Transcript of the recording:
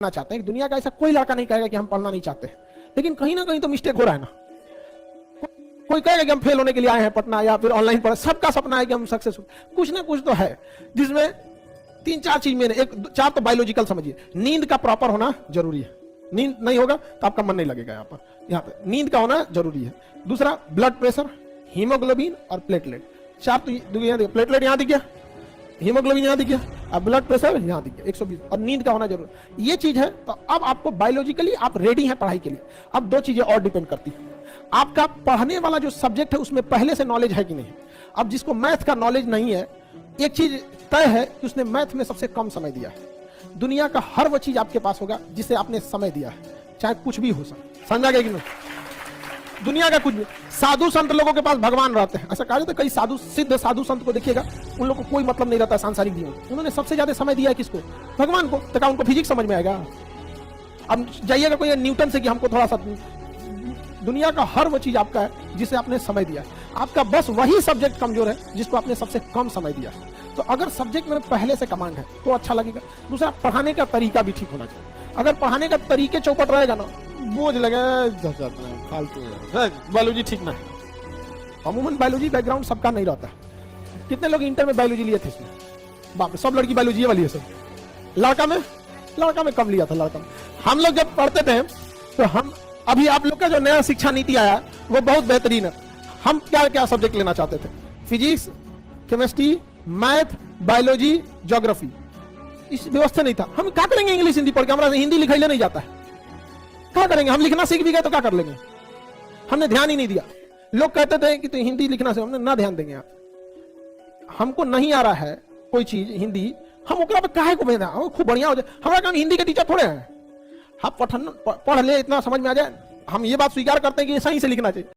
चाहते हैं। दुनिया का ऐसा कोई लड़का नहीं कहेगा कि हम पढ़ना नहीं चाहते, लेकिन कहीं ना कहीं तो मिस्टेक हो रहा है ना। कोई कहेगा कि हम फेल होने के लिए आए हैं पटना या फिर ऑनलाइन पढ़, सबका सपना है कि हम सक्सेसफुल, कुछ ना कुछ तो है जिसमें तीन चार चीज में एक चार तो बायोलॉजिकल समझिए। नींद का प्रॉपर होना जरूरी है, नींद नहीं होगा तो आपका मन नहीं लगेगा। यहाँ पे नींद का होना जरूरी है। दूसरा ब्लड प्रेशर, हीमोग्लोबिन और प्लेटलेट। चार तो प्लेटलेट यहाँ दिख गया, हीमोग्लोबिन यहाँ दिख गया, अब ब्लड प्रेशर यहाँ दिख गया 120, और नींद का होना जरूरी। ये चीज है। तो अब आपको बायोलॉजिकली आप रेडी हैं पढ़ाई के लिए। अब दो चीजें और डिपेंड करती है, आपका पढ़ने वाला जो सब्जेक्ट है उसमें पहले से नॉलेज है कि नहीं। अब जिसको मैथ का नॉलेज नहीं है, एक चीज तय है कि उसने मैथ में सबसे कम समय दिया है। दुनिया का हर वो चीज आपके पास होगा जिसे आपने समय दिया है, चाहे कुछ भी हो सकता। समझा गया कि नहीं? दुनिया का कुछ भी। साधु संत लोगों के पास भगवान रहते हैं, ऐसा कहा जाता है। कई साधु सिद्ध साधु संत को देखिएगा, उन लोगों को कोई मतलब नहीं रहता सांसारिक जीवन। उन्होंने सबसे ज्यादा समय दिया है किसको? भगवान को। तो क्या उनको फिजिक्स समझ में आएगा? अब जाइएगा कोई न्यूटन से कि हमको थोड़ा सा, दुनिया का हर वो चीज आपका है जिसे आपने समय दिया। आपका बस वही सब्जेक्ट कमजोर है जिसको आपने सबसे कम समय दिया। तो अगर सब्जेक्ट में पहले से कमांड है तो अच्छा लगेगा। दूसरा, पढ़ाने का तरीका भी ठीक होना चाहिए। अगर पढ़ाने का तरीके चौपट रहेगा ना, बोझ लगे फालतू बायोलॉजी ठीक ना है। अमूमन बायोलॉजी बैकग्राउंड सबका नहीं रहता है। कितने लोग इंटर में बायोलॉजी लिए थे इसमें? बाप रे, सब लड़की बायोलॉजी वाली है सब। लड़का में कम लिया था। लड़का में हम लोग जब पढ़ते थे तो हम, अभी आप लोग का जो नया शिक्षा नीति आया वो बहुत बेहतरीन है। हम क्या क्या सब्जेक्ट लेना चाहते थे? Physics, chemistry, math, biology, geography. इस व्यवस्था नहीं था। हम क्या करेंगे इंग्लिश हिंदी पढ़ के? हमारा हिंदी लिखाई नहीं जाता है, क्या करेंगे? हम लिखना सीख भी गए तो क्या कर लेंगे? हमने ध्यान ही नहीं दिया। लोग कहते थे कि तो हिंदी लिखना से, हमने ना ध्यान देंगे। आप हमको नहीं आ रहा है कोई चीज हिंदी, हम ओकरा पे काहे को भेजा? खूब बढ़िया हो जाए। हमारा काम हिंदी के टीचर थोड़े हैं। आप पढ़ ले, इतना समझ में आ जाए। हम ये बात स्वीकार करते हैं कि ये सही से लिखना चाहिए।